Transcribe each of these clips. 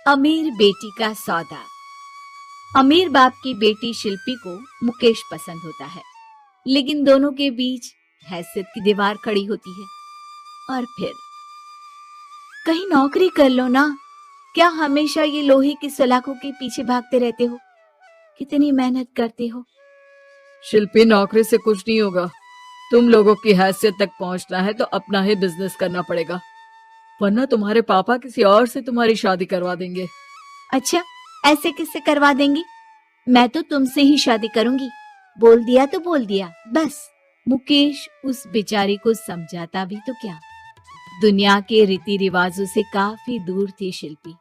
अमीर बेटी का सौदा। अमीर बाप की बेटी शिल्पी को मुकेश पसंद होता है, लेकिन दोनों के बीच हैसियत की दीवार खड़ी होती है। और फिर कहीं नौकरी कर लो ना, क्या हमेशा ये लोहे की सलाखों के पीछे भागते रहते हो? कितनी मेहनत करते हो। शिल्पी, नौकरी से कुछ नहीं होगा। तुम लोगों की हैसियत तक पहुंचना है तो अपना ही बिजनेस करना पड़ेगा, वरना तुम्हारे पापा किसी और से तुम्हारी शादी करवा देंगे। अच्छा, ऐसे किससे करवा देंगी? मैं तो तुमसे ही शादी करूंगी। बोल दिया तो बोल दिया, बस। मुकेश उस बेचारी को समझाता भी तो क्या। दुनिया के रीति रिवाजों से काफी दूर थी शिल्पी।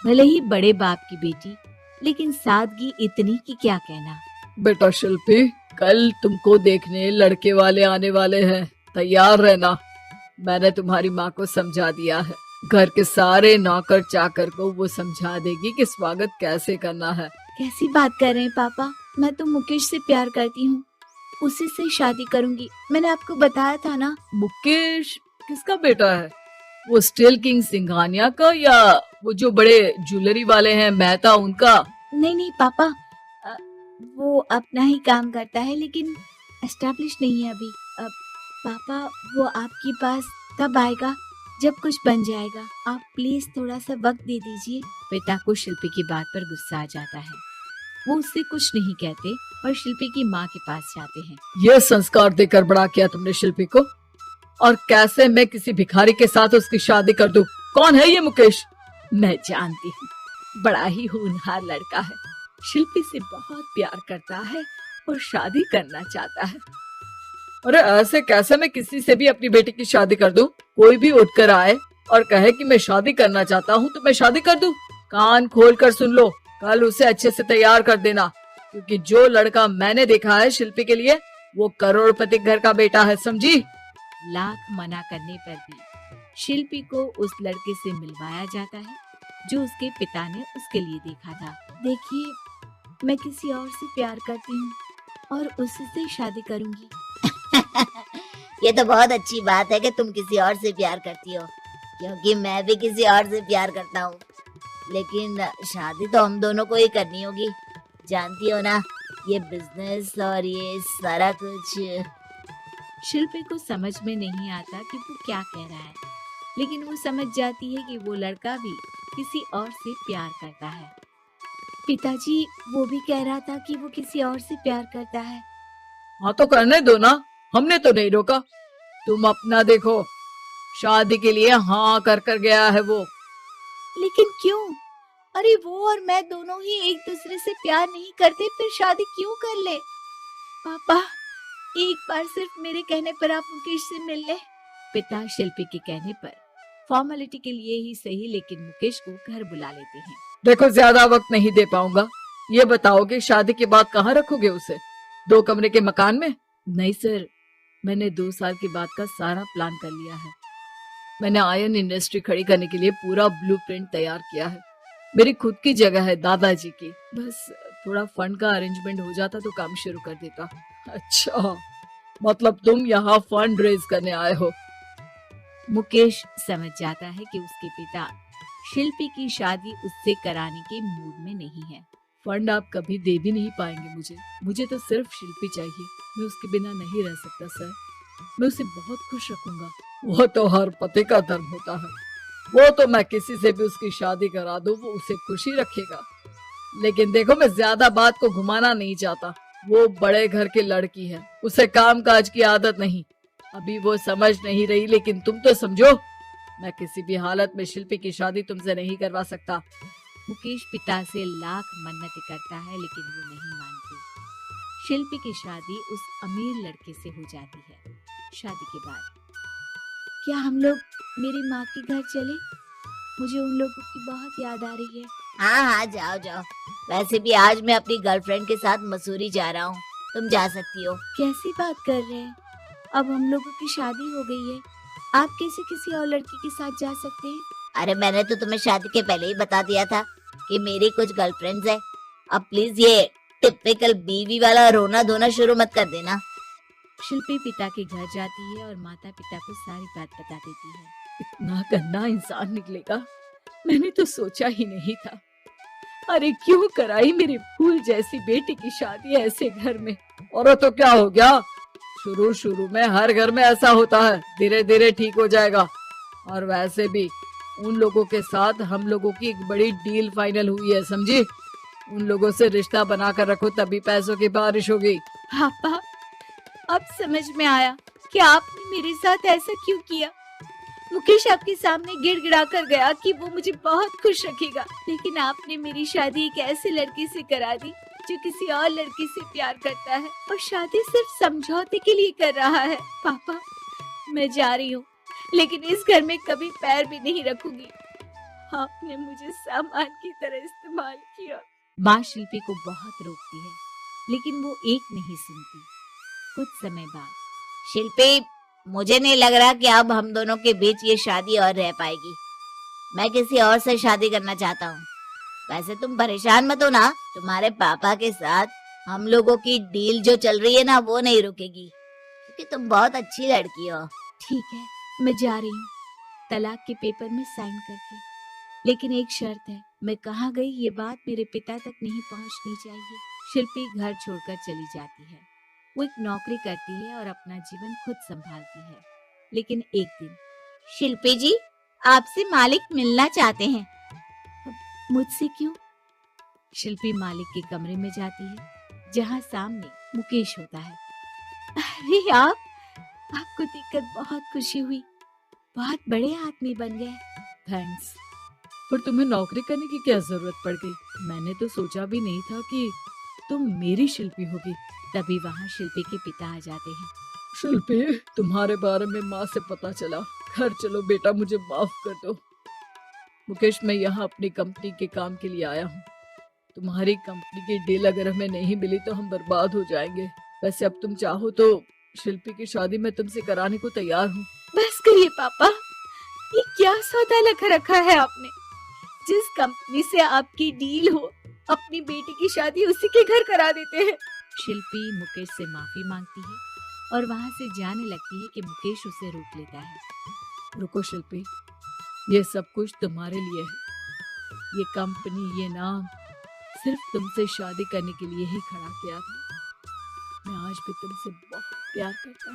भले ही बड़े बाप की बेटी, लेकिन सादगी इतनी कि क्या कहना। बेटा शिल्पी, कल तुमको देखने लड़के वाले आने वाले हैं, तैयार रहना। मैंने तुम्हारी माँ को समझा दिया है। घर के सारे नौकर चाकर को वो समझा देगी कि स्वागत कैसे करना है। कैसी बात कर रहे हैं पापा? मैं तो मुकेश से प्यार करती हूँ, उसी से शादी करूंगी। मैंने आपको बताया था ना। मुकेश किसका बेटा है? वो स्टील किंग सिंघानिया का, या वो जो बड़े ज्वेलरी वाले हैं मेहता, उनका? नहीं नहीं पापा, वो अपना ही काम करता है, लेकिन एस्टेब्लिश नहीं है अभी। पापा, वो आपके पास तब आएगा जब कुछ बन जाएगा। आप प्लीज थोड़ा सा वक्त दे दीजिए। पिता को शिल्पी की बात पर गुस्सा आ जाता है। वो उससे कुछ नहीं कहते और शिल्पी की माँ के पास जाते हैं। ये संस्कार देकर बड़ा किया तुमने शिल्पी को, और कैसे मैं किसी भिखारी के साथ उसकी शादी कर दूं? कौन है ये मुकेश? मैं जानती हूँ, बड़ा ही होनहार लड़का है। शिल्पी से बहुत प्यार करता है और शादी करना चाहता है। अरे ऐसे कैसे मैं किसी से भी अपनी बेटी की शादी कर दूं? कोई भी उठकर आए और कहे कि मैं शादी करना चाहता हूँ तो मैं शादी कर दूं? कान खोल कर सुन लो, कल उसे अच्छे से तैयार कर देना, क्योंकि जो लड़का मैंने देखा है शिल्पी के लिए, वो करोड़पति घर का बेटा है, समझी? लाख मना करने पर भी शिल्पी को उस लड़के से मिलवाया जाता है जो उसके पिता ने उसके लिए देखा था। देखिए, मैं किसी और से प्यार करती हूँ और उसी से शादी करूंगी। ये तो बहुत अच्छी बात है कि तुम किसी और से प्यार करती हो, क्योंकि मैं भी किसी और से प्यार करता हूँ। लेकिन शादी तो हम दोनों को ही करनी होगी, जानती हो ना, ये बिजनेस और ये सारा कुछ। शिल्पी को समझ में नहीं आता कि वो क्या कह रहा है, लेकिन वो समझ जाती है कि वो लड़का भी किसी और से प्यार करता है। पिताजी, वो भी कह रहा था कि वो किसी और से प्यार करता है। हाँ तो करने दो ना, हमने तो नहीं रोका। तुम अपना देखो, शादी के लिए हाँ कर कर गया है वो। लेकिन क्यों? अरे वो और मैं दोनों ही एक दूसरे से प्यार नहीं करते, फिर शादी क्यों कर ले? पापा, एक बार सिर्फ मेरे कहने पर आप मुकेश से मिल ले। पिता शिल्पी के कहने पर फॉर्मेलिटी के लिए ही सही, लेकिन मुकेश को घर बुला लेते हैं। देखो, ज्यादा वक्त नहीं दे पाऊंगा। ये बताओ कि शादी के बाद कहाँ रखोगे उसे? 2 कमरे के मकान में? नहीं सर, मैंने 2 साल के बाद का सारा प्लान कर लिया है। मैंने आयरन इंडस्ट्री खड़ी करने के लिए पूरा ब्लूप्रिंट तैयार किया है। मेरी खुद की जगह है दादाजी की, बस थोड़ा फंड का अरेंजमेंट हो जाता तो काम शुरू कर देता। अच्छा, मतलब तुम यहाँ फंड रेज करने आए हो? मुकेश समझ जाता है कि उसके पिता शिल्पी की शादी उससे कराने के मूड में नहीं है। फंड आप कभी दे भी नहीं पाएंगे मुझे तो सिर्फ शिल्पी चाहिए। मैं उसके बिना नहीं रह सकता सर। मैं उसे बहुत खुश रखूंगा। वो तो हर पति का धर्म होता है। वो तो मैं किसी से भी उसकी शादी करा दूं, वो उसे खुशी रखेगा। लेकिन देखो, मैं ज्यादा बात को घुमाना नहीं चाहता। वो बड़े घर की लड़की है, उसे काम काज की आदत नहीं। अभी वो समझ नहीं रही, लेकिन तुम तो समझो। मैं किसी भी हालत में शिल्पी की शादी तुमसे नहीं करवा सकता। मुकेश पिता से लाख मन्नतें करता है, लेकिन वो नहीं मानते। शिल्पी की शादी उस अमीर लड़के से हो जाती है। शादी के बाद क्या हम लोग मेरी माँ के घर चले? मुझे उन लोगों की बहुत याद आ रही है। हाँ हाँ, जाओ जाओ। वैसे भी आज मैं अपनी गर्लफ्रेंड के साथ मसूरी जा रहा हूँ, तुम जा सकती हो। कैसी बात कर रहे हैं? अब हम लोगों की शादी हो गई है, आप कैसे किसी और लड़की के साथ जा सकते हैं? अरे मैंने तो तुम्हें शादी के पहले ही बता दिया था कि मेरी कुछ गर्लफ्रेंड्स है। अब प्लीज ये टिपिकल बीवी वाला रोना धोना शुरू मत कर देना। शिल्पी पिता के घर जाती है और माता पिता को सारी बात बता देती है। इतना गंदा इंसान निकलेगा मैंने तो सोचा ही नहीं था। अरे क्यों कराई मेरी फूल जैसी बेटी की शादी ऐसे घर में। और तो क्या हो गया, शुरू शुरू में हर घर में ऐसा होता है, धीरे धीरे ठीक हो जाएगा। और वैसे भी उन लोगों के साथ हम लोगों की एक बड़ी डील फाइनल हुई है, समझी। उन लोगों से रिश्ता बनाकर रखो, तभी पैसों की बारिश होगी। पापा, अब समझ में आया कि आपने मेरे साथ ऐसा क्यों किया। मुकेश आपके सामने गिड़गिड़ा कर गया कि वो मुझे बहुत खुश रखेगा, लेकिन आपने मेरी शादी एक ऐसे लड़के से करा दी जो किसी और लड़की से प्यार करता है और शादी सिर्फ समझौते के लिए कर रहा है। पापा, मैं जा रही हूँ, लेकिन इस घर में कभी पैर भी नहीं रखूंगी। आपने मुझे सामान की तरह इस्तेमाल किया। माँ शिल्पी को बहुत रोकती है, लेकिन वो एक नहीं सुनती। कुछ समय बाद, शिल्पी, मुझे नहीं लग रहा कि अब हम दोनों के बीच ये शादी और रह पाएगी। मैं किसी और से शादी करना चाहता हूँ। वैसे तुम परेशान मत हो ना, तुम्हारे पापा के साथ हम लोगों की डील जो चल रही है ना, वो नहीं रुकेगी, क्योंकि तुम बहुत अच्छी लड़की हो। ठीक है, मैं जा रही हूँ, तलाक के पेपर में साइन करके। लेकिन एक शर्त है, मैं कहाँ गई ये बात मेरे पिता तक नहीं पहुँचनी चाहिए। शिल्पी घर छोड़कर चली जाती है। वो एक नौकरी करती है और अपना जीवन खुद संभालती है। लेकिन एक दिन, शिल्पी जी, आपसे मालिक मिलना चाहते हैं। मुझसे क्यों? शिल्पी मालिक के कमरे में जाती है, जहाँ सामने मुकेश होता है। अरे आपको देखकर बहुत खुशी हुई, बहुत बड़े आदमी बन गए। थैंक्स, पर तुम्हें नौकरी करने की क्या जरूरत पड़ गई? मैंने तो सोचा भी नहीं था कि तुम मेरी शिल्पी होगी। तभी वहाँ शिल्पी के पिता आ जाते हैं। शिल्पी, तुम्हारे बारे में माँ से पता चला। घर चलो बेटा, मुझे माफ कर दो। मुकेश, मैं यहाँ अपनी कंपनी के काम के लिए आया हूँ। तुम्हारी कंपनी की डील अगर हमें नहीं मिली तो हम बर्बाद हो जाएंगे। वैसे अब तुम चाहो तो शिल्पी की शादी मैं तुमसे कराने को तैयार हूँ। बस करिए पापा, ये क्या सौदा लगा रखा है आपने। जिस कंपनी से आपकी डील हो, अपनी बेटी की शादी उसी के घर करा देते हैं। शिल्पी मुकेश से माफी मांगती है और वहाँ से जाने लगती है कि मुकेश उसे रोक लेता है। रुको शिल्पी, ये सब कुछ तुम्हारे लिए है। ये कंपनी, ये नाम सिर्फ तुमसे शादी करने के लिए ही खड़ा किया था। मैं आज भी तुमसे बहुत प्यार करता हूँ।